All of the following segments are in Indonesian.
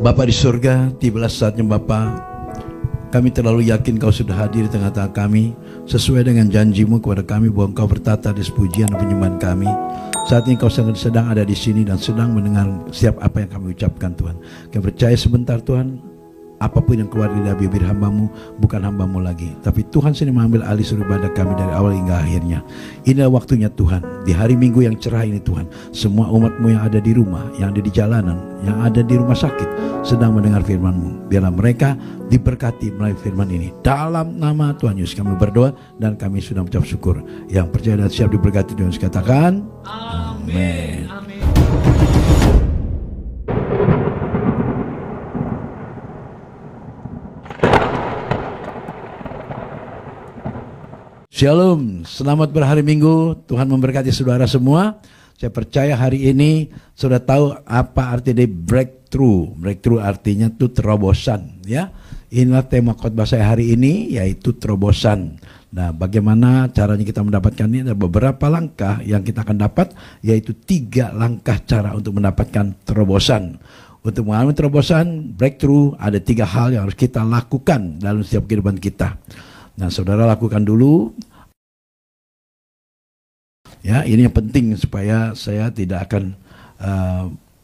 Bapa di surga, tibalah saatnya Bapa. Kami terlalu yakin Kau sudah hadir di tengah-tengah kami, sesuai dengan janji-Mu kepada kami bahwa Engkau bertata di pujian dan penyembahan kami. Saat ini Kau sedang ada di sini dan sedang mendengar setiap apa yang kami ucapkan, Tuhan. Kami percaya sebentar, Tuhan, apapun yang keluar dari bibir hamba-Mu bukan hamba-Mu lagi, tapi Tuhan sendiri mengambil alih seluruh ibadah kami dari awal hingga akhirnya. Inilah waktunya Tuhan, di hari Minggu yang cerah ini Tuhan, semua umat-Mu yang ada di rumah, yang ada di jalanan, yang ada di rumah sakit sedang mendengar firman-Mu. Biarlah mereka diberkati melalui firman ini. Dalam nama Tuhan Yesus kami berdoa dan kami sudah mengucap syukur. Yang percaya dan siap diberkati Tuhan Yesus katakan amin. Shalom, selamat berhari Minggu. Tuhan memberkati saudara semua. Saya percaya hari ini sudah tahu apa arti dari breakthrough. Breakthrough artinya itu terobosan, ya. Inilah tema khotbah saya hari ini, yaitu terobosan. Nah, bagaimana caranya kita mendapatkannya? Ada beberapa langkah yang kita akan dapat, yaitu 3 langkah cara untuk mendapatkan terobosan. Untuk mengalami terobosan, breakthrough, ada 3 hal yang harus kita lakukan dalam setiap kehidupan kita. Nah, saudara lakukan dulu. Ya, ini yang penting supaya saya tidak akan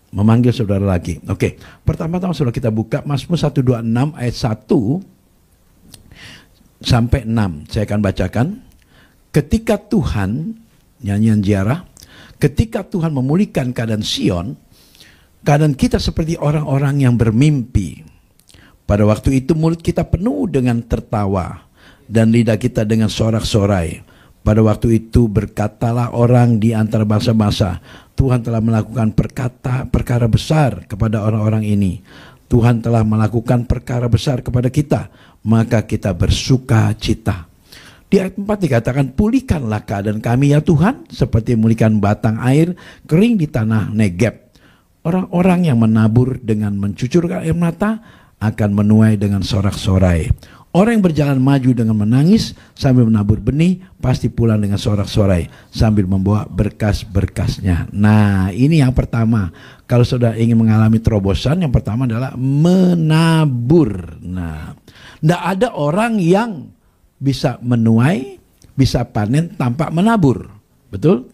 memanggil saudara lagi. Oke, pertama-tama saudara kita buka Mazmur 126 ayat 1 sampai 6. Saya akan bacakan. Ketika Tuhan, nyanyian ziarah, ketika Tuhan memulihkan keadaan Sion, keadaan kita seperti orang-orang yang bermimpi. Pada waktu itu mulut kita penuh dengan tertawa dan lidah kita dengan sorak-sorai. Pada waktu itu berkatalah orang di antara bangsa-bangsa, Tuhan telah melakukan perkara besar kepada orang-orang ini. Tuhan telah melakukan perkara besar kepada kita, maka kita bersuka cita. Di ayat 4 dikatakan, pulihkanlah keadaan kami ya Tuhan, seperti memulihkan batang air kering di tanah Negeb. Orang-orang yang menabur dengan mencucurkan air mata akan menuai dengan sorak-sorai. Orang yang berjalan maju dengan menangis sambil menabur benih pasti pulang dengan sorak-sorai sambil membawa berkas-berkasnya. Nah, ini yang pertama. Kalau saudara ingin mengalami terobosan, yang pertama adalah menabur. Nah, tidak ada orang yang bisa menuai, bisa panen tanpa menabur. Betul?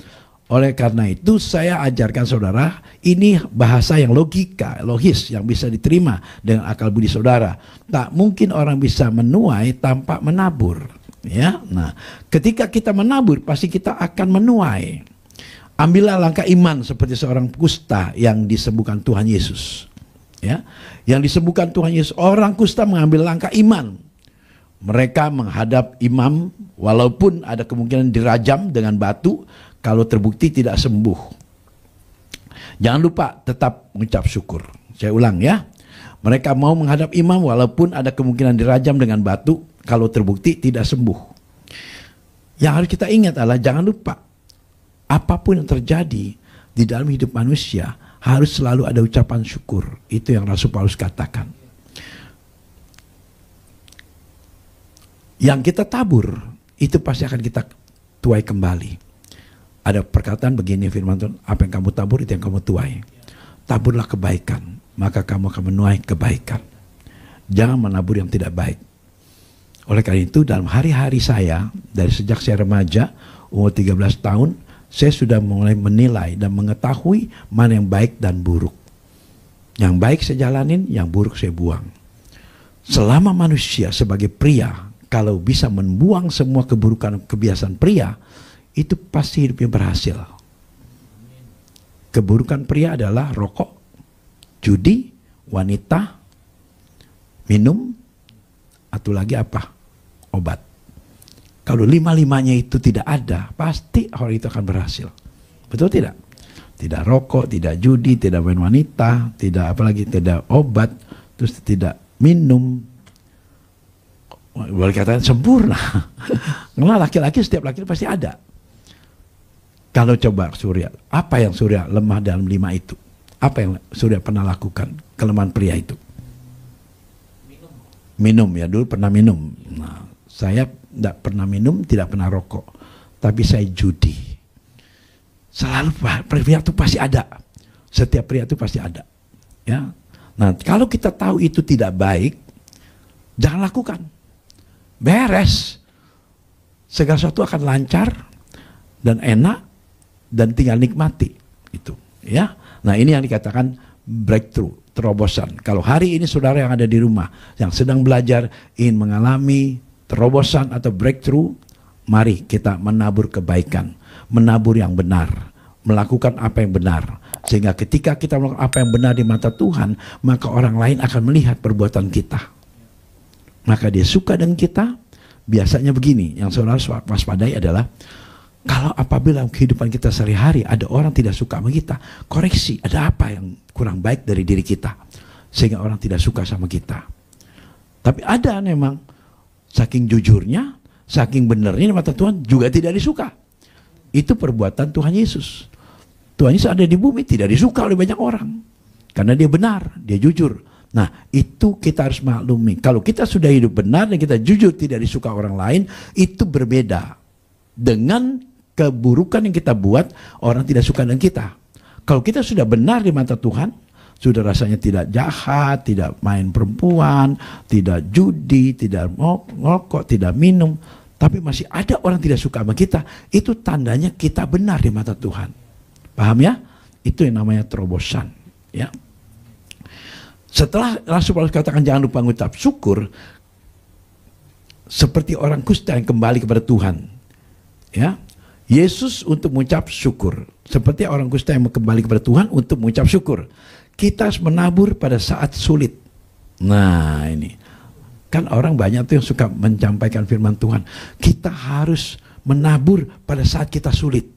Oleh karena itu saya ajarkan saudara, ini bahasa yang logis yang bisa diterima dengan akal budi saudara. Tak mungkin orang bisa menuai tanpa menabur, ya. Nah, ketika kita menabur pasti kita akan menuai. Ambillah langkah iman seperti seorang kusta yang disembuhkan Tuhan Yesus, ya. Yang disembuhkan Tuhan Yesus, orang kusta mengambil langkah iman. Mereka menghadap imam walaupun ada kemungkinan dirajam dengan batu. Kalau terbukti tidak sembuh, jangan lupa tetap mengucap syukur. Saya ulang ya, mereka mau menghadap imam walaupun ada kemungkinan dirajam dengan batu. Kalau terbukti tidak sembuh, yang harus kita ingat adalah jangan lupa, apapun yang terjadi di dalam hidup manusia harus selalu ada ucapan syukur. Itu yang Rasul Paulus katakan. Yang kita tabur itu pasti akan kita tuai kembali. Ada perkataan begini firman Tuhan, apa yang kamu tabur itu yang kamu tuai. Taburlah kebaikan, maka kamu akan menuai kebaikan. Jangan menabur yang tidak baik. Oleh karena itu dalam hari-hari saya, dari sejak saya remaja, umur 13 tahun, saya sudah mulai menilai dan mengetahui mana yang baik dan buruk. Yang baik saya jalanin, yang buruk saya buang. Selama manusia sebagai pria, kalau bisa membuang semua keburukan kebiasaan pria, itu pasti hidupnya berhasil. Keburukan pria adalah rokok, judi, wanita, minum, atau lagi apa? Obat. Kalau 5-5-nya itu tidak ada, pasti orang itu akan berhasil. Betul tidak? Tidak rokok, tidak judi, tidak main wanita, tidak apalagi, tidak obat, terus tidak minum. Boleh katakan sempurna. Karena laki-laki, setiap laki pasti ada. Kalau coba Surya, apa yang Surya lemah dalam 5 itu? Apa yang Surya pernah lakukan? Kelemahan pria itu? Minum ya, dulu pernah minum. Nah, saya tidak pernah minum, tidak pernah rokok. Tapi saya judi. Selalu pria itu pasti ada. Setiap pria itu pasti ada. Ya, Nah, kalau kita tahu itu tidak baik, jangan lakukan. Beres. Segala sesuatu akan lancar dan enak dan tinggal nikmati itu, ya. Nah, ini yang dikatakan breakthrough, terobosan. Kalau hari ini saudara yang ada di rumah yang sedang belajar ingin mengalami terobosan atau breakthrough, mari kita menabur kebaikan, menabur yang benar, melakukan apa yang benar. Sehingga ketika kita melakukan apa yang benar di mata Tuhan, maka orang lain akan melihat perbuatan kita. Maka dia suka dengan kita. Biasanya begini, yang saudara waspadai adalah kalau apabila kehidupan kita sehari-hari ada orang tidak suka sama kita, koreksi, ada apa yang kurang baik dari diri kita sehingga orang tidak suka sama kita. Tapi ada memang saking jujurnya, saking benernya di mata Tuhan juga tidak disuka. Itu perbuatan Tuhan Yesus. Tuhan Yesus ada di bumi tidak disuka oleh banyak orang karena dia benar, dia jujur. Nah, itu kita harus maklumi. Kalau kita sudah hidup benar dan kita jujur tidak disuka orang lain, itu berbeda dengan keburukan yang kita buat, orang tidak suka dengan kita. Kalau kita sudah benar di mata Tuhan, sudah rasanya tidak jahat, tidak main perempuan, tidak judi, tidak merokok, tidak minum, tapi masih ada orang tidak suka sama kita, itu tandanya kita benar di mata Tuhan. Paham ya? Itu yang namanya terobosan, ya. Setelah Rasul Paulus katakan jangan lupa mengucap syukur, seperti orang kusta yang kembali kepada Tuhan, ya. Yesus untuk mengucap syukur, seperti orang kusta yang kembali kepada Tuhan untuk mengucap syukur. Kita harus menabur pada saat sulit. Nah, ini kan orang banyak tuh yang suka menyampaikan firman Tuhan. Kita harus menabur pada saat kita sulit.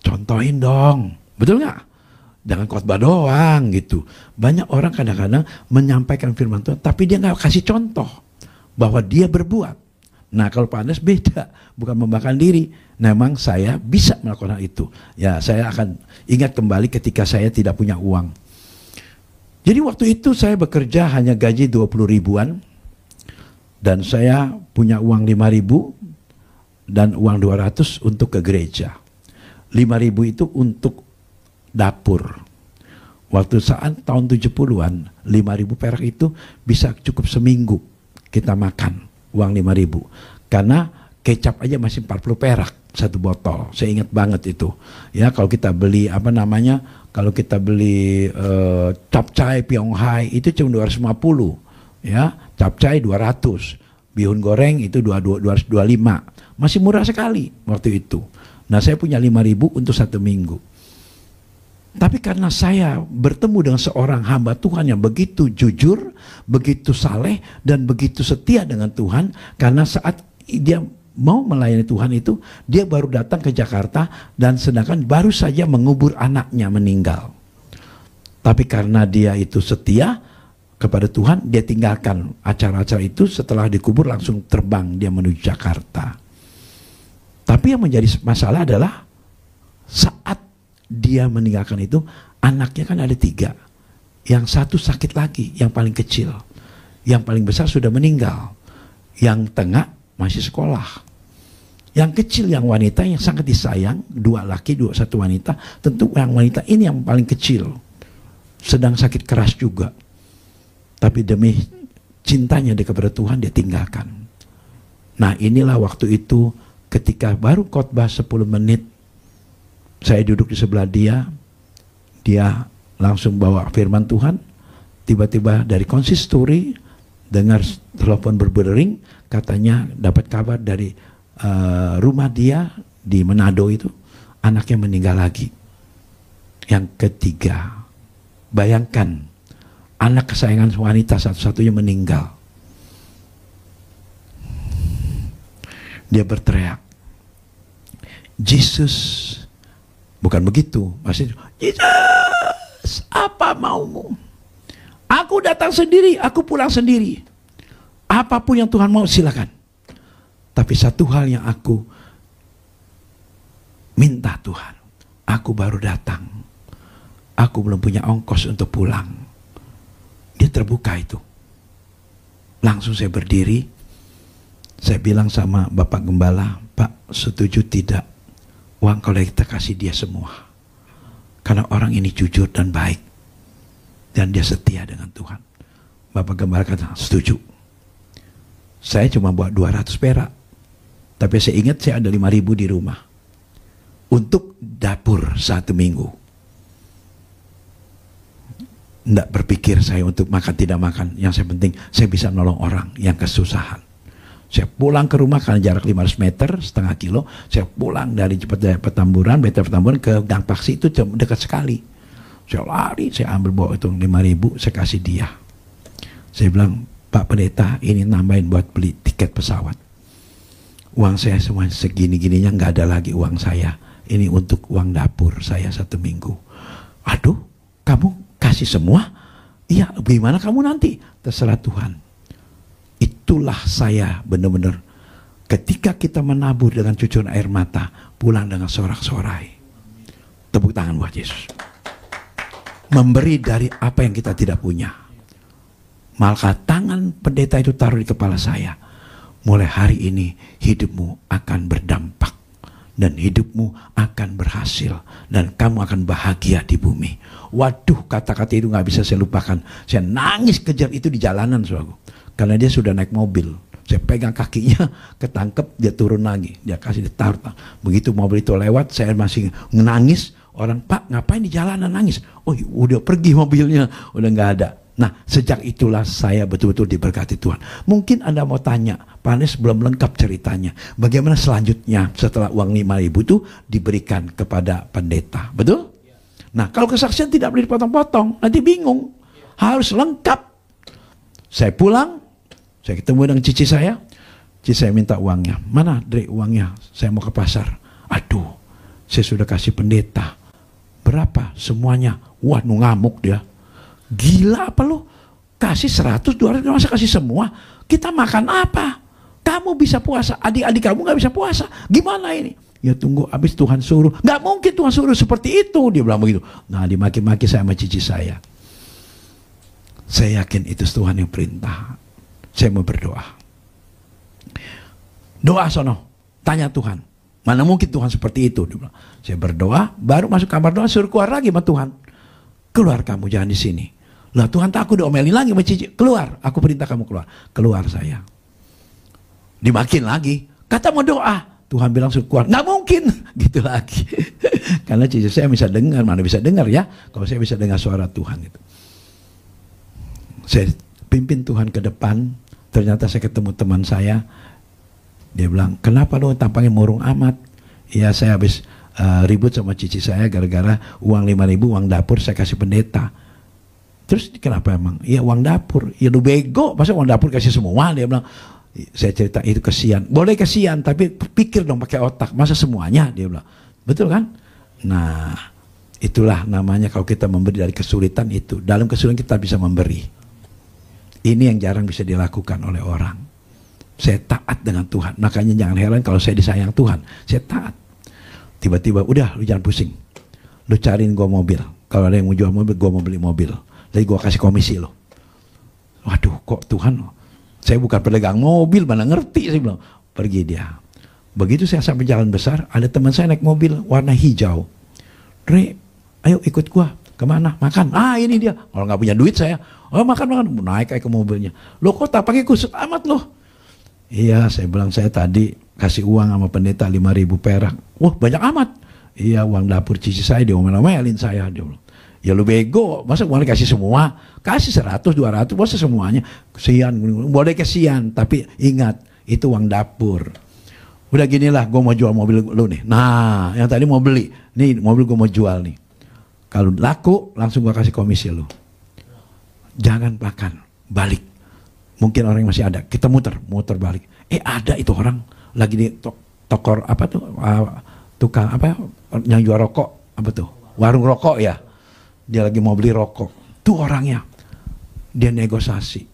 Contohin dong, betul nggak? Jangan khotbah doang gitu. Banyak orang kadang-kadang menyampaikan firman Tuhan, tapi dia nggak kasih contoh bahwa dia berbuat. Nah, kalau Pak Anas beda, bukan membanggakan diri. Memang saya bisa melakukan hal itu. Ya, saya akan ingat kembali ketika saya tidak punya uang. Jadi waktu itu saya bekerja hanya gaji 20 ribuan dan saya punya uang 5 ribu dan uang 200 untuk ke gereja. 5 ribu itu untuk dapur. Waktu saat tahun 70-an, 5.000 perak itu bisa cukup seminggu kita makan, uang 5.000. Karena kecap aja masih 40 perak satu botol. Saya ingat banget itu. Ya, kalau kita beli kalau kita beli capcay Pyonghai itu cuma 250. Ya, capcay 200. Bihun goreng itu 225. Masih murah sekali waktu itu. Nah, saya punya 5.000 untuk satu minggu. Tapi karena saya bertemu dengan seorang hamba Tuhan yang begitu jujur, begitu saleh, dan begitu setia dengan Tuhan, karena saat dia mau melayani Tuhan itu, dia baru datang ke Jakarta dan sedangkan baru saja mengubur anaknya meninggal. Tapi karena dia itu setia kepada Tuhan, dia tinggalkan acara-acara itu, setelah dikubur langsung terbang dia menuju Jakarta. Tapi yang menjadi masalah adalah saat dia meninggalkan itu, anaknya kan ada 3. Yang satu sakit lagi, yang paling kecil. Yang paling besar sudah meninggal. Yang tengah masih sekolah. Yang kecil, yang wanita yang sangat disayang, 2 laki, 1 wanita. Tentu yang wanita ini yang paling kecil. Sedang sakit keras juga. Tapi demi cintanya dia kepada Tuhan, dia tinggalkan. Nah, inilah waktu itu ketika baru khotbah 10 menit, saya duduk di sebelah dia langsung bawa firman Tuhan, tiba-tiba dari konsistori dengar telepon berberdering, katanya dapat kabar dari rumah dia di Manado itu, anaknya meninggal lagi. Yang ketiga, bayangkan, anak kesayangan wanita satu-satunya meninggal. Dia berteriak, "Jesus!" Bukan begitu, maksudnya, "Yesus, apa maumu? Aku datang sendiri, aku pulang sendiri. Apapun yang Tuhan mau, silakan. Tapi satu hal yang aku minta Tuhan, aku baru datang. Aku belum punya ongkos untuk pulang." Dia terbuka itu. Langsung saya berdiri, saya bilang sama Bapak Gembala, "Pak, setuju tidak? Uang kalau kita kasih dia semua. Karena orang ini jujur dan baik. Dan dia setia dengan Tuhan. Bapak Gembala kata, setuju. Saya cuma buat 200 perak. Tapi saya ingat saya ada 5.000 di rumah. Untuk dapur 1 minggu. Tidak berpikir saya untuk makan tidak makan. Yang saya penting saya bisa nolong orang yang kesusahan. Saya pulang ke rumah karena jarak 500 meter, setengah kilo. Saya pulang dari Petamburan, BT Petamburan ke Gang Paksi itu dekat sekali. Saya lari, saya ambil bawa itu 5.000, saya kasih dia. Saya bilang, Pak Pendeta, ini nambahin buat beli tiket pesawat. Uang saya semua segini-gininya nggak ada lagi uang saya. Ini untuk uang dapur saya 1 minggu. Aduh, kamu kasih semua? Iya, gimana kamu nanti? Terserah Tuhan. Itulah saya benar-benar ketika kita menabur dengan cucuran air mata, pulang dengan sorak-sorai. Tepuk tangan buat Yesus. Memberi dari apa yang kita tidak punya. Maka tangan pendeta itu taruh di kepala saya. Mulai hari ini hidupmu akan berdampak. Dan hidupmu akan berhasil. Dan kamu akan bahagia di bumi. Waduh, kata-kata itu gak bisa saya lupakan. Saya nangis kejar itu di jalanan, saudaraku. Karena dia sudah naik mobil. Saya pegang kakinya, ketangkep, dia turun lagi. Dia kasih ditaruh. Begitu mobil itu lewat, saya masih nangis. Orang, Pak, ngapain di jalanan nangis? Oh, udah pergi mobilnya, udah nggak ada. Nah, sejak itulah saya betul-betul diberkati Tuhan. Mungkin Anda mau tanya, Pak Anes belum lengkap ceritanya. Bagaimana selanjutnya setelah uang 5.000 itu diberikan kepada pendeta, betul? Nah, kalau kesaksian tidak boleh dipotong-potong, nanti bingung. Harus lengkap. Saya pulang, saya ketemu dengan cici saya. Cici saya minta uangnya. Mana, Dre, uangnya? Saya mau ke pasar. Aduh, saya sudah kasih pendeta. Berapa semuanya? Wah, ngamuk dia. Gila apa lo? Kasih 100, 200, masa kasih semua? Kita makan apa? Kamu bisa puasa, adik-adik kamu gak bisa puasa. Gimana ini? Ya tunggu, habis Tuhan suruh. Gak mungkin Tuhan suruh seperti itu. Dia bilang begitu. Nah, dimaki-maki saya sama cici saya. Saya yakin itu Tuhan yang perintah. Saya mau berdoa. Doa sono. Tanya Tuhan. Mana mungkin Tuhan seperti itu? Dia bilang. Saya berdoa, baru masuk kamar doa, suruh keluar lagi sama Tuhan. Keluar kamu, jangan di sini. Lah Tuhan takut diomelin lagi sama cici. Keluar, aku perintah kamu keluar. Keluar saya. Dimakin lagi. Kata mau doa. Tuhan bilang suruh keluar. Nggak mungkin. Gitu lagi. Karena cici saya bisa dengar. Mana bisa dengar ya? Kalau saya bisa dengar suara Tuhan itu. Saya pimpin Tuhan ke depan. Ternyata saya ketemu teman saya. Dia bilang, kenapa lo tampaknya murung amat? Ya saya habis ribut sama cici saya gara-gara uang 5.000 uang dapur saya kasih pendeta. Terus kenapa emang? Ya uang dapur. Ya lu bego, masa uang dapur kasih semua? Dia bilang. Saya cerita itu kesian. Boleh kesian, tapi pikir dong pakai otak. Masa semuanya? Dia bilang. Betul kan? Nah, itulah namanya kalau kita memberi dari kesulitan itu. Dalam kesulitan kita bisa memberi. Ini yang jarang bisa dilakukan oleh orang. Saya taat dengan Tuhan. Makanya jangan heran kalau saya disayang Tuhan. Saya taat. Tiba-tiba, udah lu jangan pusing. Lu cariin gua mobil. Kalau ada yang mau jual mobil, gua mau beli mobil. Jadi gua kasih komisi lo. Waduh, kok Tuhan, saya bukan pedagang mobil, mana ngerti. Saya bilang, pergi dia. Begitu saya sampai jalan besar, ada teman saya naik mobil warna hijau. Dre, ayo ikut gua. Kemana? Makan. Ah ini dia. Kalau nggak punya duit saya, oh makan. Naik kayak ke mobilnya. Lo kok tak pakai kusut amat lo? Iya, saya bilang saya tadi kasih uang sama pendeta 5.000 perak. Wah banyak amat. Iya, uang dapur cici saya dia ngomel-ngomelin saya. Dia bilang, ya lu bego, masa uang dikasih semua? Kasih 100, 200, masa semuanya? Kesian, boleh kesian, tapi ingat itu uang dapur. Udah ginilah, gue mau jual mobil lu nih. Nah, yang tadi mau beli, nih mobil gue mau jual nih. Kalau laku, langsung gue kasih komisi lu. Jangan makan, balik. Mungkin orang yang masih ada, kita muter balik. Ada itu orang lagi di tokor apa tuh, tukang apa yang jual rokok, apa tuh, warung rokok ya. Dia lagi mau beli rokok. Tuh orangnya, dia negosiasi,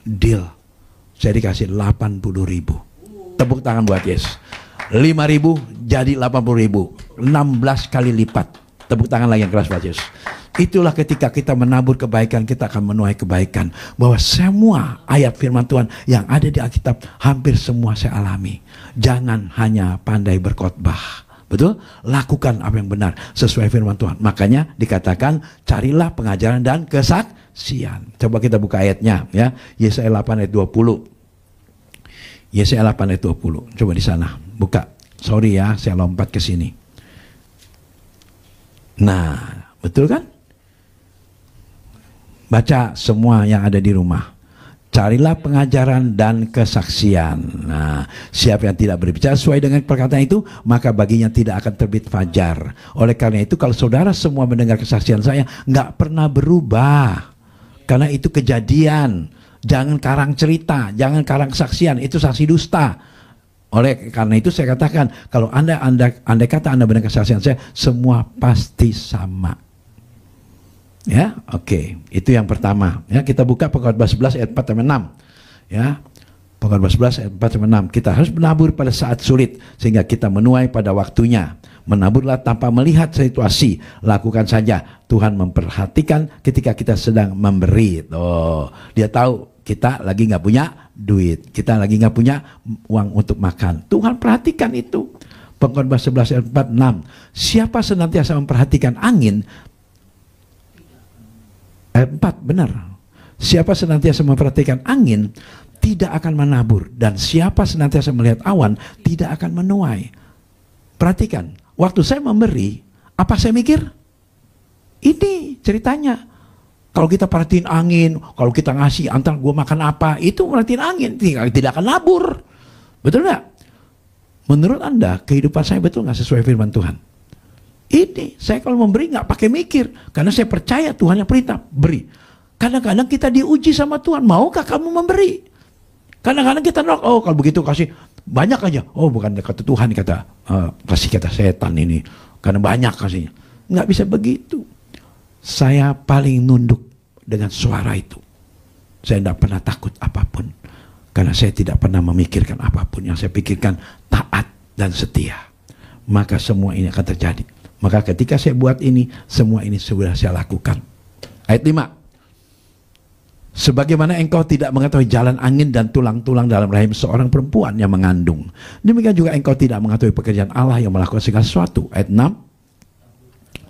deal. Saya dikasih 80.000. Tepuk tangan buat Yesus. 5.000 jadi 80.000, 16 kali lipat. Tepuk tangan lagi yang keras buat Yesus. Itulah ketika kita menabur kebaikan, kita akan menuai kebaikan. Bahwa semua ayat firman Tuhan yang ada di Alkitab, hampir semua saya alami. Jangan hanya pandai berkhotbah, Betul? Lakukan apa yang benar sesuai firman Tuhan. Makanya dikatakan carilah pengajaran dan kesaksian. Coba kita buka ayatnya ya. Yesaya 8 ayat 20. Yesaya 8 ayat 20. Coba di sana. Buka. Sorry ya, saya lompat ke sini. Nah, betul kan? Baca semua yang ada di rumah. Carilah pengajaran dan kesaksian. Nah, siapa yang tidak berbicara sesuai dengan perkataan itu, maka baginya tidak akan terbit fajar. Oleh karena itu, kalau saudara semua mendengar kesaksian saya, nggak pernah berubah. Karena itu kejadian. Jangan karang cerita, jangan karang kesaksian. Itu saksi dusta. Oleh karena itu saya katakan, kalau andai kata Anda mendengar kesaksian saya, semua pasti sama. Ya, oke. Itu yang pertama. Ya, kita buka Pengkhotbah 11 ayat 4 sampai 6. Ya. Pengkhotbah 11 ayat 4 sampai 6. Kita harus menabur pada saat sulit sehingga kita menuai pada waktunya. Menaburlah tanpa melihat situasi. Lakukan saja. Tuhan memperhatikan ketika kita sedang memberi. Oh, dia tahu kita lagi nggak punya duit. Kita lagi nggak punya uang untuk makan. Tuhan perhatikan itu. Pengkhotbah 11 ayat 4 6. Siapa senantiasa memperhatikan angin, ayat 4, benar. Siapa senantiasa memperhatikan angin, tidak akan menabur. Dan siapa senantiasa melihat awan, tidak akan menuai. Perhatikan, waktu saya memberi, apa saya mikir? Ini ceritanya. Kalau kita perhatiin angin, kalau kita ngasih, antar gue makan apa, itu perhatiin angin, tidak akan nabur. Betul nggak? Menurut Anda, kehidupan saya betul nggak sesuai firman Tuhan? Ini, saya kalau memberi nggak pakai mikir. Karena saya percaya Tuhan yang perintah, beri. Kadang-kadang kita diuji sama Tuhan, maukah kamu memberi? Kadang-kadang kita nolak, oh kalau begitu kasih banyak aja. Oh bukan kata Tuhan, kasih kata setan ini. Karena banyak kasihnya. Nggak bisa begitu. Saya paling nunduk dengan suara itu. Saya tidak pernah takut apapun. Karena saya tidak pernah memikirkan apapun. Yang saya pikirkan taat dan setia. Maka semua ini akan terjadi. Maka ketika saya buat ini, semua ini sudah saya lakukan. Ayat 5. Sebagaimana engkau tidak mengetahui jalan angin dan tulang-tulang dalam rahim seorang perempuan yang mengandung, demikian juga engkau tidak mengetahui pekerjaan Allah yang melakukan segala sesuatu. Ayat 6.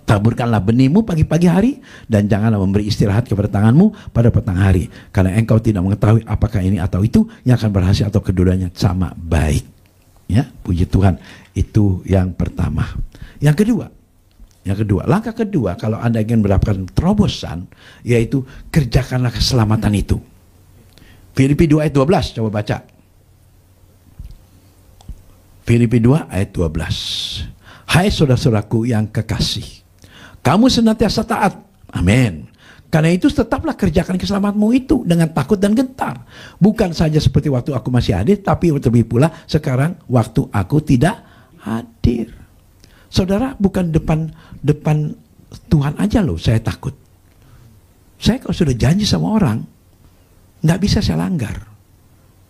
Taburkanlah benihmu pagi-pagi hari, dan janganlah memberi istirahat kepada tanganmu pada petang hari. Karena engkau tidak mengetahui apakah ini atau itu yang akan berhasil atau keduanya sama baik. Ya, puji Tuhan. Itu yang pertama. Yang kedua, langkah kedua kalau Anda ingin mendapatkan terobosan, yaitu kerjakanlah keselamatan itu. Filipi 2 ayat 12, coba baca. Filipi 2 ayat 12. Hai saudara-saudaraku yang kekasih, kamu senantiasa taat. Amin. Karena itu tetaplah kerjakan keselamatanmu itu dengan takut dan gentar. Bukan saja seperti waktu aku masih hadir, tapi lebih pula sekarang waktu aku tidak hadir. Saudara, bukan depan Tuhan aja loh saya takut. Saya kalau sudah janji sama orang, nggak bisa saya langgar.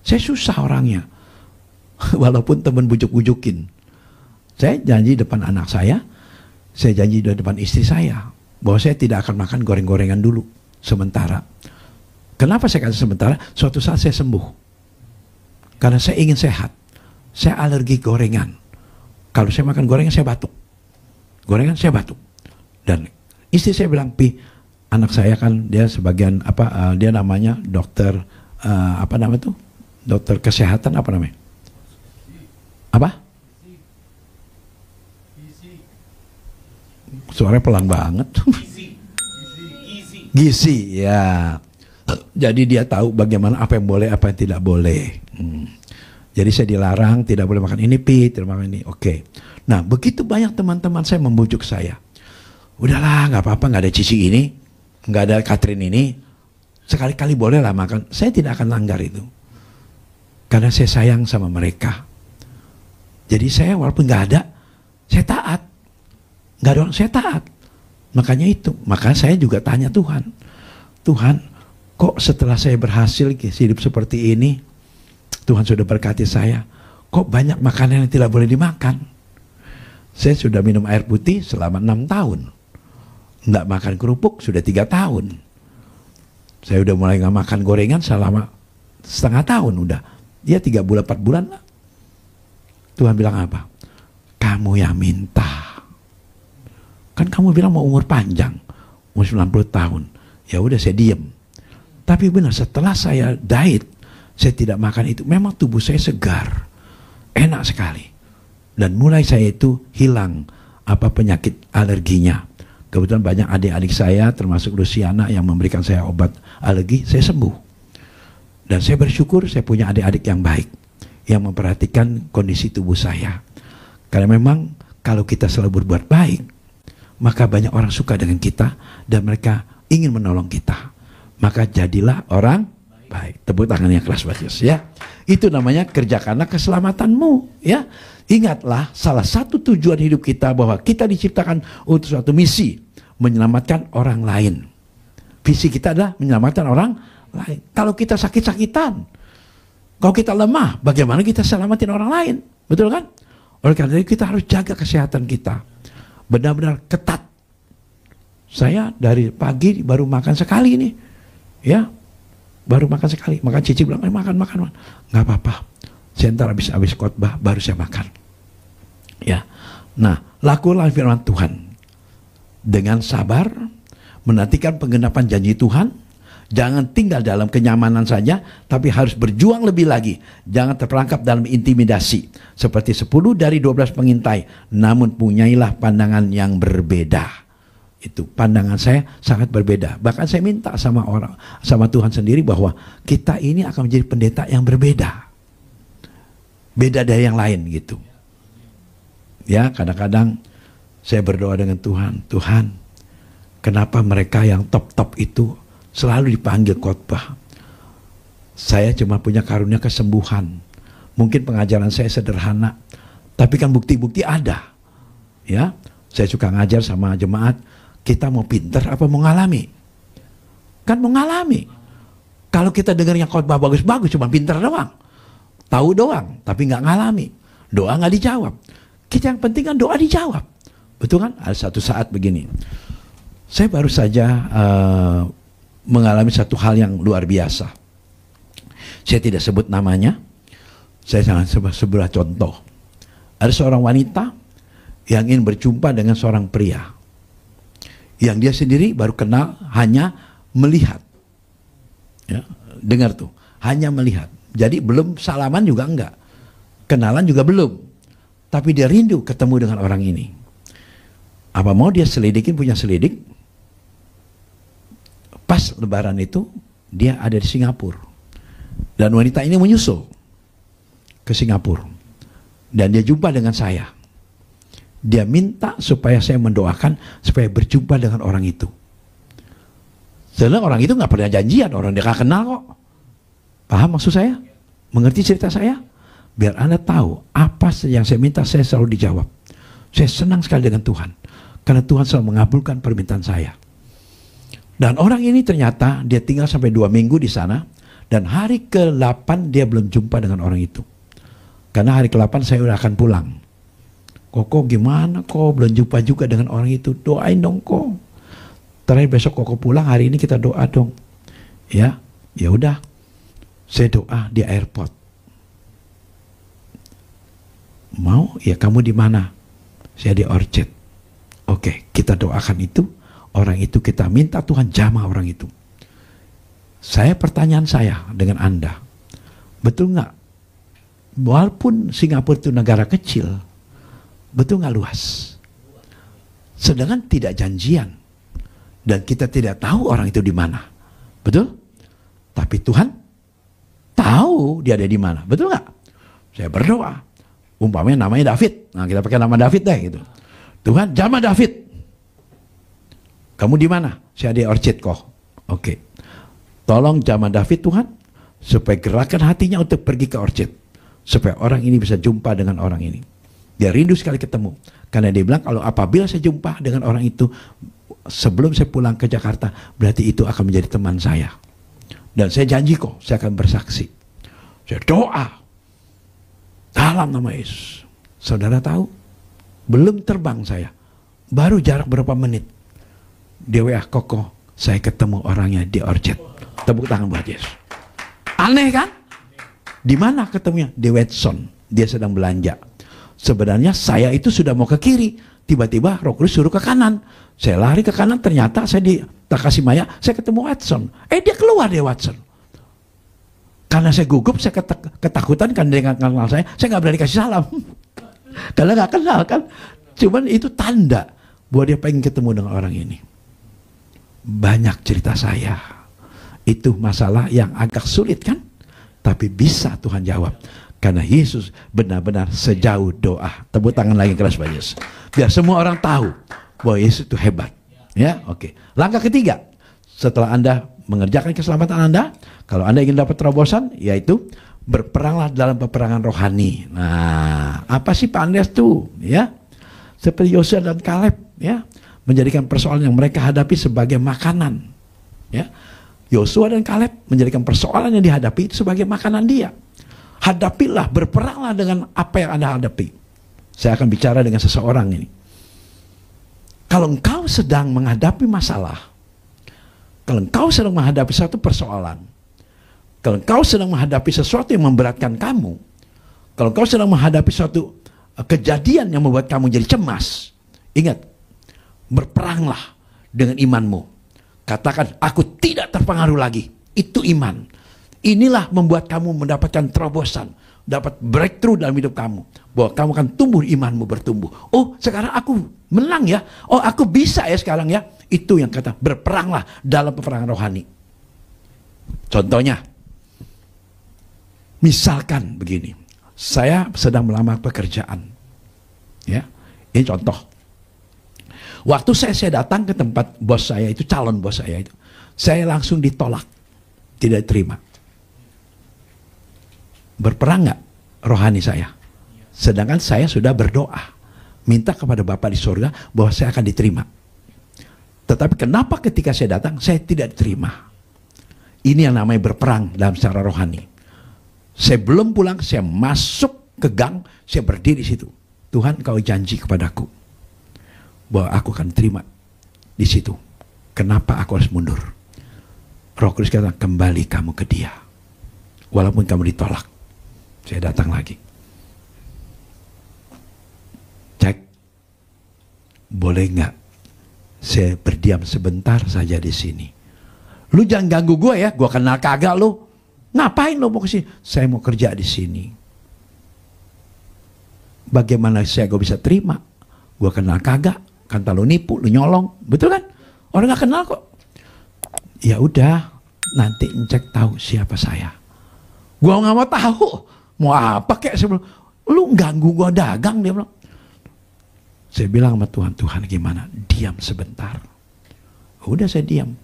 Saya susah orangnya. Walaupun teman bujuk-bujukin. Saya janji depan anak saya janji di depan istri saya, bahwa saya tidak akan makan goreng-gorengan dulu, sementara. Kenapa saya kata sementara? Suatu saat saya sembuh. Karena saya ingin sehat. Saya alergi gorengan. Kalau saya makan gorengan, saya batuk. Gorengan, saya batuk. Dan istri saya bilang, Pi, anak saya kan dia sebagian dia namanya dokter dokter kesehatan apa namanya? Apa? Suaranya pelan banget. Gizi, ya. Jadi dia tahu bagaimana apa yang boleh, apa yang tidak boleh. Jadi saya dilarang, tidak boleh makan ini, Pi, tidak makan ini. Oke. Nah, begitu banyak teman-teman saya membujuk saya. Udahlah, nggak apa-apa, nggak ada Cici ini, nggak ada Catherine ini. Sekali-kali boleh lah makan. Saya tidak akan langgar itu. Karena saya sayang sama mereka. Jadi saya walaupun nggak ada, saya taat. Nggak ada orang, saya taat. Makanya itu. Maka saya juga tanya Tuhan. Tuhan, kok setelah saya berhasil hidup seperti ini, Tuhan sudah berkati saya, kok banyak makanan yang tidak boleh dimakan. Saya sudah minum air putih selama 6 tahun. Nggak makan kerupuk sudah 3 tahun. Saya udah mulai nggak makan gorengan selama setengah tahun udah. Dia 3 bulan 4 bulan lah. Tuhan bilang apa? kamu yang minta. Kan kamu bilang mau umur panjang, umur 90 tahun. Ya udah saya diem. Tapi benar, setelah saya diet, saya tidak makan itu, memang tubuh saya segar, enak sekali. Dan mulai saya itu hilang penyakit alerginya. Kebetulan banyak adik-adik saya, termasuk Luciana, yang memberikan saya obat alergi, saya sembuh. Dan saya bersyukur saya punya adik-adik yang baik, yang memperhatikan kondisi tubuh saya. Karena memang kalau kita selalu berbuat baik, maka banyak orang suka dengan kita dan mereka ingin menolong kita. Maka jadilah orang baik. Tepuk tangan yang keras buat Yesus ya. Itu namanya kerjakanlah keselamatanmu ya. Ingatlah, salah satu tujuan hidup kita bahwa kita diciptakan untuk suatu misi, menyelamatkan orang lain. Visi kita adalah menyelamatkan orang lain. Kalau kita sakit-sakitan, kalau kita lemah, bagaimana kita selamatin orang lain? Betul kan? Oleh karena itu kita harus jaga kesehatan kita. Benar-benar ketat. Saya dari pagi baru makan sekali nih. Ya, baru makan sekali. Makan Cici bilang, makan. Nggak apa-apa. Saya ntar habis khotbah baru saya makan. Ya, nah lakukanlah firman Tuhan dengan sabar, menantikan penggenapan janji Tuhan. Jangan tinggal dalam kenyamanan saja, tapi harus berjuang lebih lagi. Jangan terperangkap dalam intimidasi seperti 10 dari 12 pengintai. Namun punyailah pandangan yang berbeda. Itu pandangan saya sangat berbeda. Bahkan saya minta sama Tuhan sendiri bahwa kita ini akan menjadi pendeta yang berbeda. Beda dari yang lain gitu. Ya, kadang-kadang saya berdoa dengan Tuhan, Tuhan, kenapa mereka yang top-top itu selalu dipanggil khotbah? Saya cuma punya karunia kesembuhan. Mungkin pengajaran saya sederhana, tapi kan bukti-bukti ada. Ya, saya suka ngajar sama jemaat. Kita mau pinter apa mau ngalami? Kan mau ngalami. Kalau kita dengar yang khotbah bagus-bagus cuma pinter doang, tahu doang, tapi nggak ngalami, doa nggak dijawab. Kita yang penting kan doa dijawab, betul kan? Ada satu saat begini, saya baru saja mengalami satu hal yang luar biasa. Saya tidak sebut namanya, saya sangat sebuah contoh. Ada seorang wanita yang ingin berjumpa dengan seorang pria, yang dia sendiri baru kenal hanya melihat. Ya, dengar tuh, hanya melihat. Jadi belum salaman juga enggak, kenalan juga belum. Tapi dia rindu ketemu dengan orang ini. Apa mau dia selidikin, punya selidik. Pas lebaran itu dia ada di Singapura. Dan wanita ini menyusul ke Singapura. Dan dia jumpa dengan saya. Dia minta supaya saya mendoakan supaya berjumpa dengan orang itu. Sebenarnya orang itu nggak pernah janjian, orang dia nggak kenal kok. Paham maksud saya? Mengerti cerita saya? Biar Anda tahu apa yang saya minta, saya selalu dijawab. Saya senang sekali dengan Tuhan, karena Tuhan selalu mengabulkan permintaan saya. Dan orang ini ternyata dia tinggal sampai 2 minggu di sana, dan hari ke-8 dia belum jumpa dengan orang itu. Karena hari ke-8 saya udah akan pulang. Koko gimana kok belum jumpa juga dengan orang itu? Doain dong kok. Terakhir besok Koko pulang, hari ini kita doa dong. Ya, ya udah. Saya doa di airport. Mau? Ya kamu di mana? Saya di Orchard. Oke, kita doakan itu. Orang itu kita minta Tuhan jamah orang itu. Pertanyaan saya dengan Anda, betul nggak? Walaupun Singapura itu negara kecil, betul nggak luas? Sedangkan tidak janjian, dan kita tidak tahu orang itu di mana, betul? Tapi Tuhan tahu dia ada di mana, betul nggak? Saya berdoa, umpamanya namanya David, nah kita pakai nama David deh gitu. Tuhan jamah David. Kamu di mana? Saya di Orchard kok. Oke. Tolong jamah David Tuhan, supaya gerakan hatinya untuk pergi ke Orchard, supaya orang ini bisa jumpa dengan orang ini. Dia rindu sekali ketemu, karena dia bilang kalau apabila saya jumpa dengan orang itu sebelum saya pulang ke Jakarta, berarti itu akan menjadi teman saya. Dan saya janji kok, saya akan bersaksi. Saya doa dalam nama Yesus. Saudara tahu, belum terbang saya, baru jarak berapa menit, dia WA Koko, saya ketemu orangnya di Orchard. Tepuk tangan buat Yesus. Aneh kan? Di mana ketemunya? Di Watson. Dia sedang belanja. Sebenarnya saya itu sudah mau ke kiri. Tiba-tiba Roh Kudus suruh ke kanan. Saya lari ke kanan, ternyata saya di Takashimaya, saya ketemu Watson. Dia keluar dia Watson. Karena saya gugup, saya ketakutan kan dia nggak kenal saya nggak berani kasih salam. Karena nggak kenal kan. Cuman itu tanda bahwa dia pengen ketemu dengan orang ini. Banyak cerita saya. Itu masalah yang agak sulit kan? Tapi bisa Tuhan jawab. Karena Yesus benar-benar sejauh doa. Tepuk tangan lagi keras Pak Yesus. Biar semua orang tahu bahwa Yesus itu hebat. Ya, oke. Langkah ketiga, setelah Anda mengerjakan keselamatan Anda, kalau Anda ingin dapat terobosan, yaitu berperanglah dalam peperangan rohani. Nah, apa sih Pak Andreas tuh? Ya, seperti Yosua dan Kaleb, ya, menjadikan persoalan yang mereka hadapi sebagai makanan. Ya, Yosua dan Kaleb menjadikan persoalan yang dihadapi itu sebagai makanan dia. Hadapilah, berperanglah dengan apa yang Anda hadapi. Saya akan bicara dengan seseorang ini. Kalau engkau sedang menghadapi masalah, kalau engkau sedang menghadapi satu persoalan, kalau engkau sedang menghadapi sesuatu yang memberatkan kamu, kalau engkau sedang menghadapi suatu kejadian yang membuat kamu jadi cemas, ingat, berperanglah dengan imanmu. Katakan, aku tidak terpengaruh lagi. Itu iman. Inilah membuat kamu mendapatkan terobosan, dapat breakthrough dalam hidup kamu, bahwa kamu akan tumbuh, imanmu bertumbuh. Oh, sekarang aku menang ya. Oh, aku bisa ya sekarang ya. Itu yang kata berperanglah dalam peperangan rohani. Contohnya, misalkan begini, saya sedang melamar pekerjaan, ya. Ini contoh. Waktu saya datang ke tempat bos saya itu, calon bos saya itu, saya langsung ditolak, tidak terima. Berperang nggak rohani saya? Sedangkan saya sudah berdoa, minta kepada Bapa di surga bahwa saya akan diterima. Tetapi kenapa ketika saya datang, saya tidak diterima? Ini yang namanya berperang dalam secara rohani. Saya belum pulang, saya masuk ke gang, saya berdiri di situ. Tuhan, Kau janji kepadaku bahwa aku akan terima di situ. Kenapa aku harus mundur? Roh Kudus kata, kembali kamu ke Dia. Walaupun kamu ditolak. Saya datang lagi. Cek. Boleh nggak saya berdiam sebentar saja di sini? Lu jangan ganggu gue ya, gue kenal kagak lu. Ngapain lu mau ke sini? Saya mau kerja di sini. Bagaimana saya gue bisa terima? Gue kenal kagak, kan lu nipu, lu nyolong, betul kan? Orang nggak kenal kok. Ya udah, nanti cek tahu siapa saya. Gue nggak mau tahu, mau apa kek sebelum lu ganggu gue dagang, dia bilang. Saya bilang sama Tuhan, Tuhan gimana? Diam sebentar. Udah saya diam.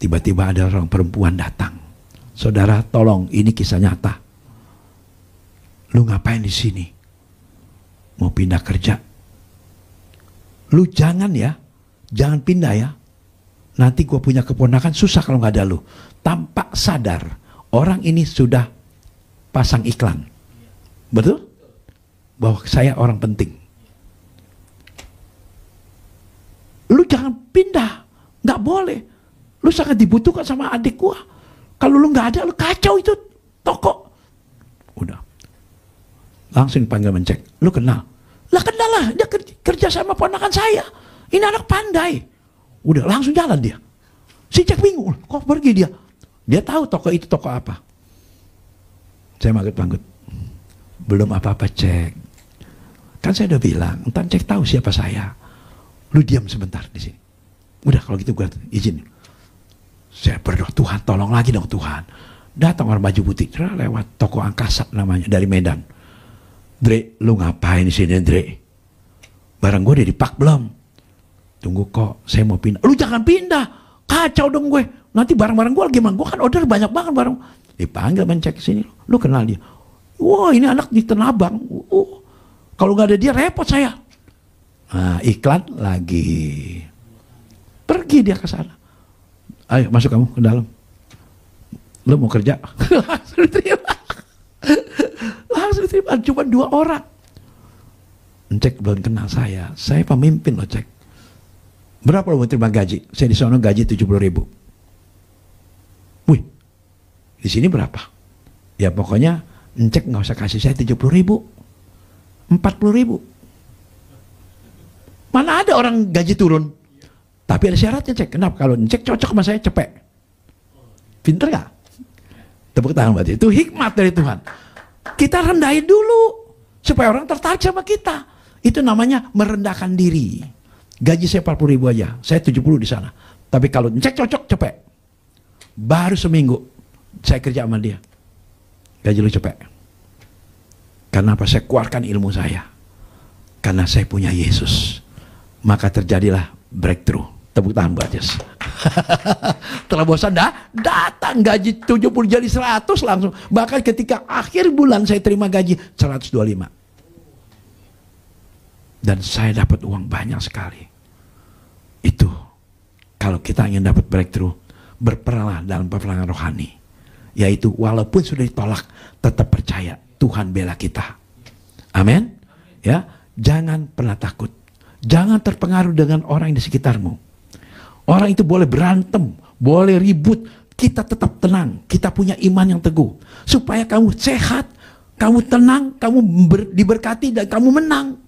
Tiba-tiba ada orang perempuan datang. Saudara, tolong, ini kisah nyata. Lu ngapain di sini? Mau pindah kerja? Lu jangan ya, jangan pindah ya. Nanti gue punya keponakan susah kalau nggak ada lu. Tampak sadar, orang ini sudah pasang iklan. Betul? Bahwa saya orang penting. Lu jangan pindah, nggak boleh. Lu sangat dibutuhkan sama adik gua. Kalau lu nggak ada, lu kacau itu toko. Udah, langsung panggil mencek. Lu kenal? Lah kenal lah, dia kerja sama ponakan saya. Ini anak pandai. Udah, langsung jalan dia. Si Cek bingung, kok pergi dia? Dia tahu toko itu toko apa. Saya manggut-manggut. Belum apa-apa Cek. Kan saya udah bilang, entar Cek tahu siapa saya. Lu diam sebentar di sini. Udah kalau gitu gue izin. Saya berdoa, Tuhan tolong lagi dong Tuhan. Datang orang baju putih, lewat toko angkasa namanya, dari Medan. Dre, lu ngapain di sini Dre? Barang gue udah dipak belum? Tunggu kok, saya mau pindah. Lu jangan pindah, kacau dong gue. Nanti barang-barang gue lagi, gue kan order banyak banget barang. Dipanggil mencek sini, lu kenal dia? Wah ini anak di Tanah Abang. Kalau nggak ada dia repot saya. Nah, iklan lagi. Pergi dia ke sana. Ayo masuk kamu ke dalam. Lu mau kerja? Langsung diterima. Langsung diterima. Cuma 2 orang. Cek belum kenal saya. Saya pemimpin loh Cek. Berapa lo mau terima gaji? Saya di sana gaji 70.000. Wih, di sini berapa? Ya pokoknya Cek nggak usah kasih saya 70.000. 40.000. Mana ada orang gaji turun? Tapi ada syaratnya, cek. Kenapa? Kalau cek cocok sama saya, cepet. Pinter gak? Tepuk tangan berarti. Itu hikmat dari Tuhan. Kita rendahin dulu supaya orang tertarik sama kita. Itu namanya merendahkan diri. Gaji saya 40.000 aja, saya 70 di sana. Tapi kalau cek cocok, cepet. Baru seminggu saya kerja sama dia, gaji lu cepet. Karena apa? Saya keluarkan ilmu saya. Karena saya punya Yesus. Maka terjadilah breakthrough. Tepuk tangan buat Yesus. Telah bosan datang gaji 70 jadi 100 langsung. Bahkan ketika akhir bulan saya terima gaji 125. Dan saya dapat uang banyak sekali. Itu kalau kita ingin dapat breakthrough, berperanglah dalam peperangan rohani. Yaitu walaupun sudah ditolak, tetap percaya Tuhan bela kita. Amin. Ya, jangan pernah takut. Jangan terpengaruh dengan orang di sekitarmu. Orang itu boleh berantem, boleh ribut, kita tetap tenang. Kita punya iman yang teguh. Supaya kamu sehat, kamu tenang, kamu diberkati dan kamu menang.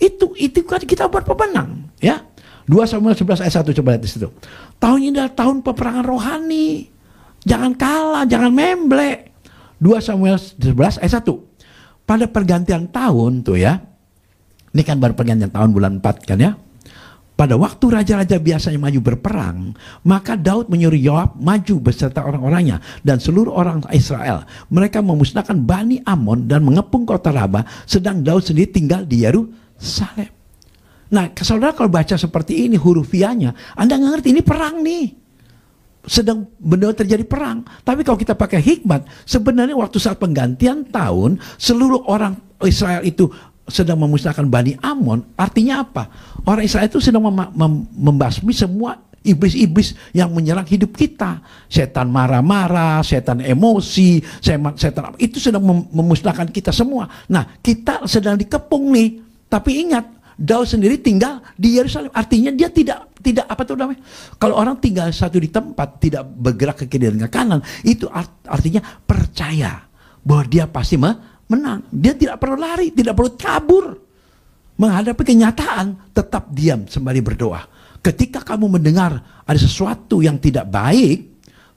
Itu kan kita buat pemenang, ya. 2 Samuel 11 ayat 1, coba lihat di situ. Tahun ini adalah tahun peperangan rohani. Jangan kalah, jangan memble. 2 Samuel 11 ayat 1. Pada pergantian tahun tuh ya. Ini kan baru pergantian tahun bulan 4 kan ya. Pada waktu raja-raja biasanya maju berperang, maka Daud menyuruh Yoab maju beserta orang-orangnya dan seluruh orang Israel. Mereka memusnahkan Bani Amon dan mengepung kota Raba, sedang Daud sendiri tinggal di Yerusalem. Nah, saudara kalau baca seperti ini hurufiahnya, Anda nggak ngerti ini perang nih. Sedang benar terjadi perang. Tapi kalau kita pakai hikmat, sebenarnya waktu saat penggantian tahun, seluruh orang Israel itu sedang memusnahkan Bani Amon. Artinya apa? Orang Israel itu sedang membasmi semua iblis-iblis yang menyerang hidup kita. Setan marah-marah, setan emosi, setan itu sedang memusnahkan kita semua. Nah, kita sedang dikepung nih. Tapi ingat, Daud sendiri tinggal di Yerusalem. Artinya dia tidak apa tuh namanya? Kalau orang tinggal satu di tempat, tidak bergerak ke kiri dan ke kanan, itu artinya percaya bahwa dia pasti menang. Dia tidak perlu lari, tidak perlu kabur. Menghadapi kenyataan, tetap diam sembari berdoa. Ketika kamu mendengar ada sesuatu yang tidak baik,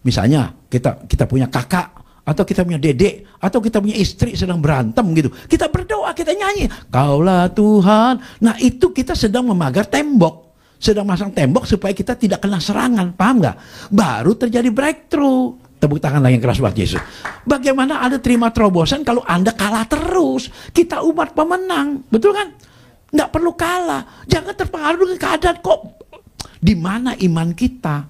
misalnya kita punya kakak, atau kita punya dedek, atau kita punya istri sedang berantem gitu, kita berdoa, kita nyanyi, Kaulah Tuhan. Nah, itu kita sedang memagar tembok, sedang masang tembok supaya kita tidak kena serangan, paham nggak? Baru terjadi breakthrough. Tepuk tangan lagi yang keras buat Yesus. Bagaimana Anda terima terobosan kalau Anda kalah terus? Kita umat pemenang, betul kan? Nggak perlu kalah, jangan terpengaruh dengan keadaan kok. Di mana iman kita?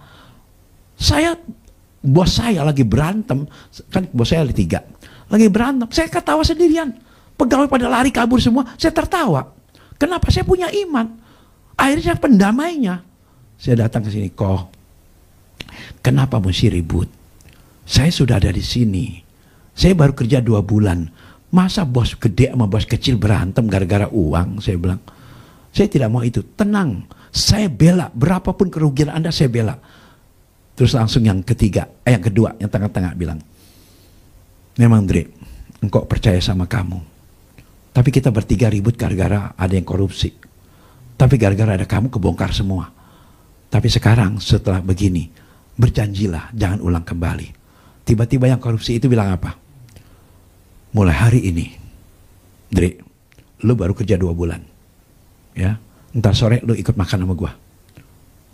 Bos saya lagi berantem, kan bos saya ada 3, lagi berantem, saya ketawa sendirian, pegawai pada lari kabur semua, saya tertawa. Kenapa? Saya punya iman. Akhirnya saya pendamainya. Saya datang ke sini, kok kenapa mesti ribut? Saya sudah ada di sini, saya baru kerja 2 bulan, masa bos gede sama bos kecil berantem gara-gara uang? Saya bilang, saya tidak mau itu. Tenang, saya bela, berapapun kerugian Anda saya bela. Terus langsung yang kedua, yang tengah-tengah bilang, memang Dre, engkau percaya sama kamu. Tapi kita bertiga ribut gara-gara ada yang korupsi. Tapi gara-gara ada kamu kebongkar semua. Tapi sekarang setelah begini, berjanjilah jangan ulang kembali. Tiba-tiba yang korupsi itu bilang apa? Mulai hari ini, Dre, lu baru kerja 2 bulan. Ya, ntar sore lu ikut makan sama gua.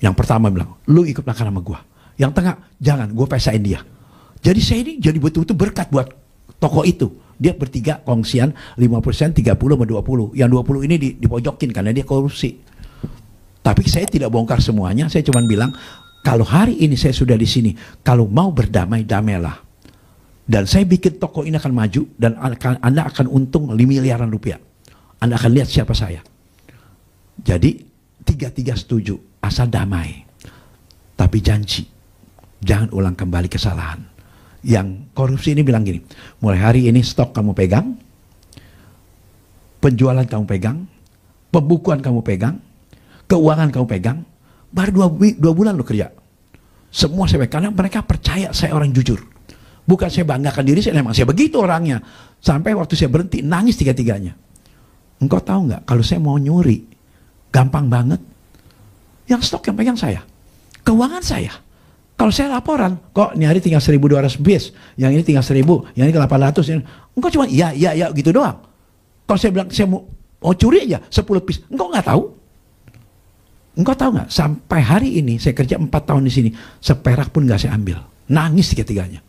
Yang pertama bilang, lu ikut makan sama gua. Yang tengah, jangan, gue pesain dia. Jadi saya ini jadi betul-betul berkat buat toko itu. Dia bertiga kongsian 5%, 30 sama 20. Yang 20 ini dipojokin karena dia korupsi. Tapi saya tidak bongkar semuanya, saya cuma bilang, kalau hari ini saya sudah di sini, kalau mau berdamai, damailah. Dan saya bikin toko ini akan maju, dan Anda akan untung 5 miliaran rupiah. Anda akan lihat siapa saya. Jadi, 3-3 setuju, asal damai. Tapi janji, jangan ulang kembali kesalahan. Yang korupsi ini bilang gini, mulai hari ini stok kamu pegang, penjualan kamu pegang, pembukuan kamu pegang, keuangan kamu pegang, baru 2 bulan lo kerja. Semua saya pegang, karena mereka percaya saya orang jujur. Bukan saya banggakan diri, memang saya begitu orangnya. Sampai waktu saya berhenti, nangis 3-3-nya. Engkau tahu nggak, kalau saya mau nyuri, gampang banget. Yang stok yang pegang saya, keuangan saya. Kalau saya laporan, kok ini hari tinggal 1.200 bis, yang ini tinggal 1.000, yang ini 800. Engkau cuma iya gitu doang. Kalau saya bilang saya mau curi aja 10 piece, engkau nggak tahu. Engkau tahu nggak, sampai hari ini saya kerja 4 tahun di sini, seperak pun nggak saya ambil. Nangis tiga-tiganya.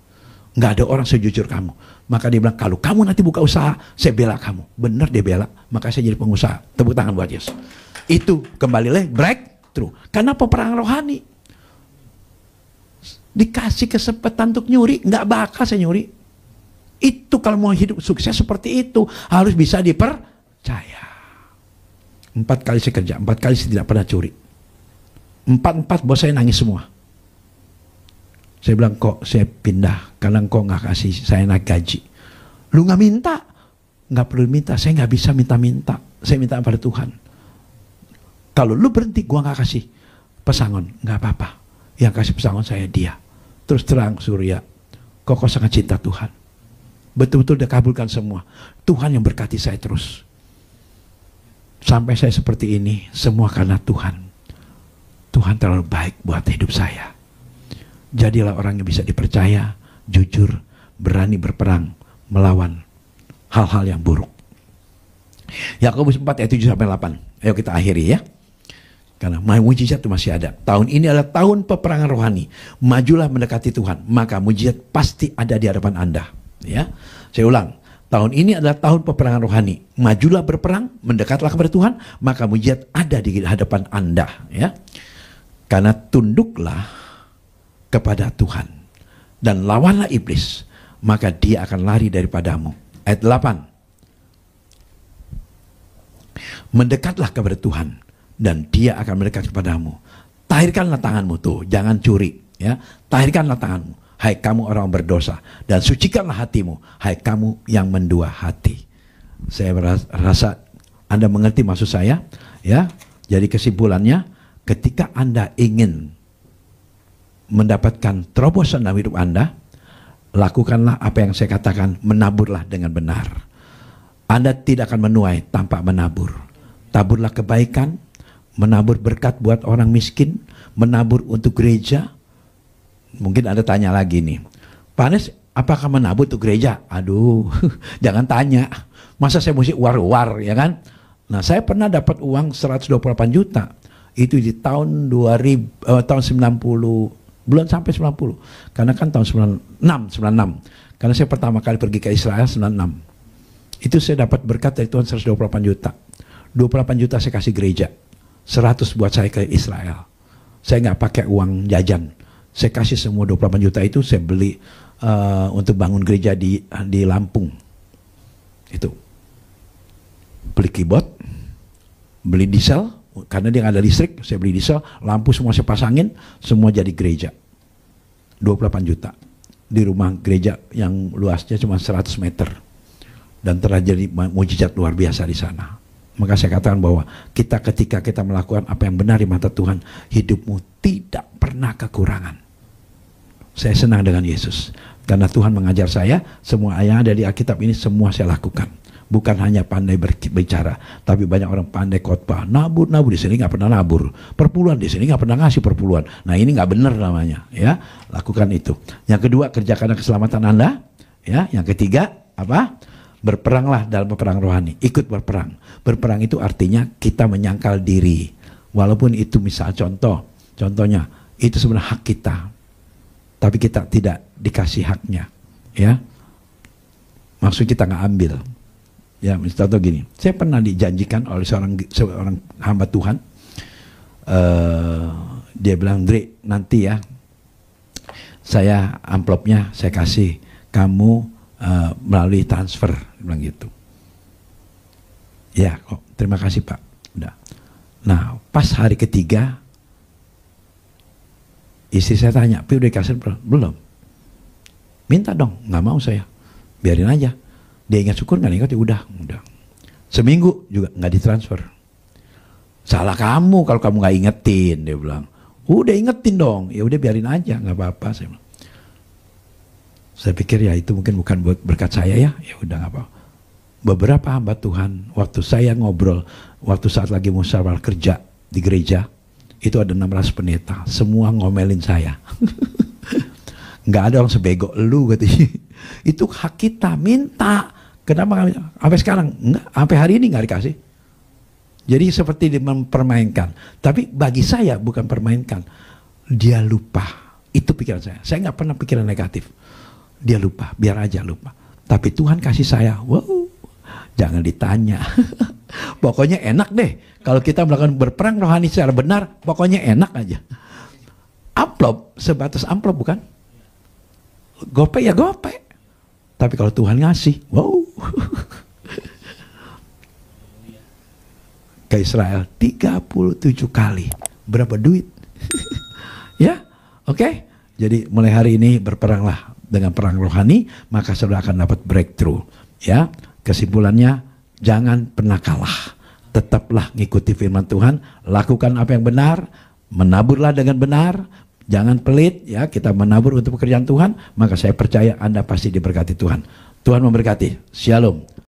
Nggak ada orang sejujur kamu. Maka dia bilang, kalau kamu nanti buka usaha, saya bela kamu. Benar dia bela, maka saya jadi pengusaha. Tepuk tangan buat Yesus. Itu kembali lagi breakthrough. Karena peperangan rohani. Dikasih kesempatan untuk nyuri, nggak bakal saya nyuri. Itu kalau mau hidup sukses seperti itu, harus bisa dipercaya. 4 kali saya kerja, 4 kali saya tidak pernah curi. 4 bos saya nangis semua. Saya bilang, kok saya pindah karena engkau nggak kasih saya naik gaji. Lu nggak minta? Nggak perlu minta, saya nggak bisa minta-minta. Saya minta pada Tuhan. Kalau lu berhenti, gua nggak kasih pesangon, nggak apa-apa. Yang kasih pesangon saya dia. Terus terang Surya, kok sangat cinta Tuhan. Betul-betul dia kabulkan semua. Tuhan yang berkati saya terus. Sampai saya seperti ini, semua karena Tuhan. Tuhan terlalu baik buat hidup saya. Jadilah orang yang bisa dipercaya, jujur, berani berperang, melawan hal-hal yang buruk. Yakobus 4 ayat 7-8. Ayo kita akhiri ya. Karena mujizat itu masih ada. Tahun ini adalah tahun peperangan rohani. Majulah mendekati Tuhan, maka mujizat pasti ada di hadapan Anda. Ya, saya ulang. Tahun ini adalah tahun peperangan rohani. Majulah berperang, mendekatlah kepada Tuhan, maka mujizat ada di hadapan Anda. Ya, karena tunduklah kepada Tuhan dan lawanlah iblis, maka dia akan lari daripadamu. Ayat 8. Mendekatlah kepada Tuhan dan dia akan mendekat kepadamu. Tahirkanlah tanganmu, tuh jangan curi ya. Tahirkanlah tanganmu, hai kamu orang berdosa, dan sucikanlah hatimu, hai kamu yang mendua hati. Saya rasa Anda mengerti maksud saya ya. Jadi kesimpulannya, ketika Anda ingin mendapatkan terobosan dalam hidup Anda, lakukanlah apa yang saya katakan, menaburlah dengan benar. Anda tidak akan menuai tanpa menabur. Taburlah kebaikan, menabur berkat buat orang miskin, menabur untuk gereja. Mungkin Anda tanya lagi nih, Pak Anes, apakah menabur untuk gereja? Aduh, jangan tanya. Masa saya mesti war-war, ya kan? Nah, saya pernah dapat uang 128 juta. Itu di tahun 90, belum sampai 90, karena kan tahun 96. Karena saya pertama kali pergi ke Israel 96. Itu saya dapat berkat dari Tuhan 128 juta. 28 juta saya kasih gereja, 100 buat saya ke Israel. Saya nggak pakai uang jajan. Saya kasih semua 28 juta itu saya beli untuk bangun gereja di Lampung. Itu beli keyboard, beli diesel. Karena dia nggak ada listrik, saya beli diesel, lampu semua saya pasangin, semua jadi gereja. 28 juta. Di rumah gereja yang luasnya cuma 100 meter. Dan terjadi mujizat luar biasa di sana. Maka saya katakan bahwa ketika kita melakukan apa yang benar di mata Tuhan, hidupmu tidak pernah kekurangan. Saya senang dengan Yesus. Karena Tuhan mengajar saya, semua yang ada di Alkitab ini semua saya lakukan. Bukan hanya pandai berbicara, tapi banyak orang pandai khotbah. Nabur di sini nggak pernah nabur. Perpuluhan di sini nggak pernah ngasih perpuluhan. Nah, ini nggak benar namanya, ya. Lakukan itu. Yang kedua, kerjakan keselamatan Anda. Ya, yang ketiga apa? Berperanglah dalam peperangan rohani. Ikut berperang. Berperang itu artinya kita menyangkal diri. Walaupun itu misal contohnya itu sebenarnya hak kita, tapi kita tidak dikasih haknya, ya. Maksud kita nggak ambil. Ya, contoh gini, saya pernah dijanjikan oleh seorang hamba Tuhan, dia bilang, Dre, nanti ya, saya amplopnya saya kasih kamu melalui transfer, dia bilang gitu. Ya, kok, terima kasih Pak, udah. Nah, pas hari ketiga, istri saya tanya, Pi udah dikasih belum? Minta dong, nggak mau saya, biarin aja. Dia ingat syukur, nggak ingat ya udah. Seminggu juga nggak ditransfer. Salah kamu kalau kamu nggak ingetin, dia bilang. Udah ingetin dong, ya udah biarin aja, nggak apa-apa. Saya pikir ya itu mungkin bukan buat berkat saya ya udah nggak apa. beberapa hamba Tuhan, waktu saya ngobrol, waktu saat lagi musyawarah kerja di gereja, itu ada 600 pendeta, semua ngomelin saya. Nggak ada orang sebego lu katanya. Itu hak kita, minta. Kenapa sampai sekarang? Enggak, sampai hari ini nggak dikasih. Jadi seperti mempermainkan. Tapi bagi saya bukan permainkan. Dia lupa. Itu pikiran saya. Saya nggak pernah pikiran negatif. Dia lupa, biar aja lupa. Tapi Tuhan kasih saya, wow, jangan ditanya. Pokoknya enak deh. Kalau kita melakukan berperang rohani secara benar, pokoknya enak aja. Amplop, sebatas amplop bukan? Gope ya gope. Tapi kalau Tuhan ngasih, wow. Ke Israel 37 kali. Berapa duit? Ya, oke. Jadi mulai hari ini berperanglah dengan perang rohani, maka saudara akan dapat breakthrough. Ya, kesimpulannya jangan pernah kalah. Tetaplah ngikuti firman Tuhan, lakukan apa yang benar, menaburlah dengan benar, jangan pelit. Ya, kita menabur untuk pekerjaan Tuhan, maka saya percaya Anda pasti diberkati Tuhan. Tuhan memberkati. Shalom.